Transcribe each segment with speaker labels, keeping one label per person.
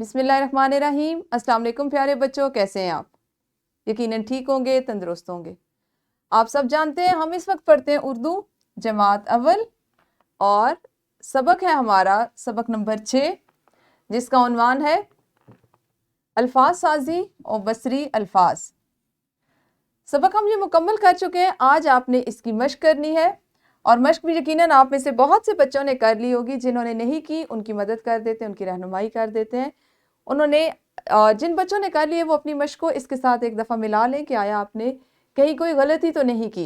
Speaker 1: बिस्मिल्लाहिर्रहमानिर्रहीम। अस्सलाम वालेकुम प्यारे बच्चों, कैसे हैं आप? यकीनन ठीक होंगे, तंदुरुस्त होंगे। आप सब जानते हैं हम इस वक्त पढ़ते हैं उर्दू जमात अव्वल और सबक है हमारा सबक नंबर 6 जिसका उन्वान है अल्फाज साजी और बसरी अल्फाज। सबक हम ये मुकम्मल कर चुके हैं। आज आपने इसकी मश्क करनी है और मश्क भी यकीनन आप में से बहुत से बच्चों ने कर ली होगी। जिन्होंने नहीं की उनकी मदद कर देते हैं, उनकी रहनुमाई कर देते हैं। उन्होंने जिन बच्चों ने कर लिए वो अपनी मश्क को इसके साथ एक दफ़ा मिला लें कि आया आपने कहीं कोई गलती तो नहीं की।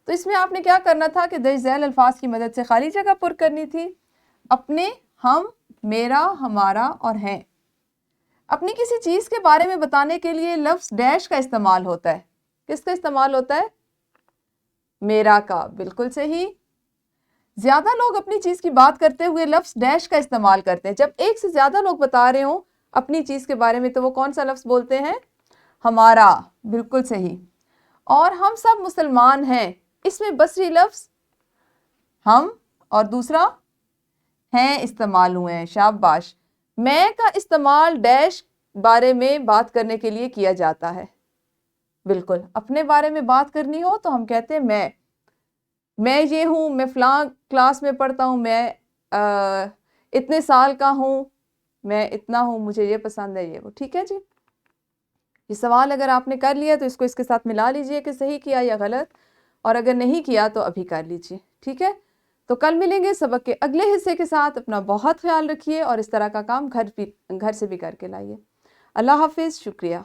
Speaker 1: तो इसमें आपने क्या करना था कि दर्ज झैल अल्फाज की मदद से खाली जगह पुर करनी थी। अपने, हम, मेरा, हमारा और हैं। अपनी किसी चीज़ के बारे में बताने के लिए लफ्ज़ डैश का इस्तेमाल होता है। किसका इस्तेमाल होता है? मेरा का। बिल्कुल सही। ज़्यादा लोग अपनी चीज़ की बात करते हुए लफ्ज़ डैश का इस्तेमाल करते हैं। जब एक से ज़्यादा लोग बता रहे हों अपनी चीज़ के बारे में तो वो कौन सा लफ्ज़ बोलते हैं? हमारा। बिल्कुल सही। और हम सब मुसलमान हैं, इसमें बसरी लफ्ज़ हम और दूसरा हैं इस्तेमाल हुए हैं। शाबाश। मैं का इस्तेमाल डैश बारे में बात करने के लिए किया जाता है। बिल्कुल, अपने बारे में बात करनी हो तो हम कहते हैं मैं ये हूँ, मैं फ़लाँ क्लास में पढ़ता हूँ, मैं इतने साल का हूँ, मैं इतना हूँ, मुझे ये पसंद है, ये वो। ठीक है जी। ये सवाल अगर आपने कर लिया तो इसको इसके साथ मिला लीजिए कि सही किया या गलत, और अगर नहीं किया तो अभी कर लीजिए। ठीक है, तो कल मिलेंगे सबक के अगले हिस्से के साथ। अपना बहुत ख्याल रखिए और इस तरह का काम घर से भी करके लाइए। अल्लाह हाफिज़। शुक्रिया।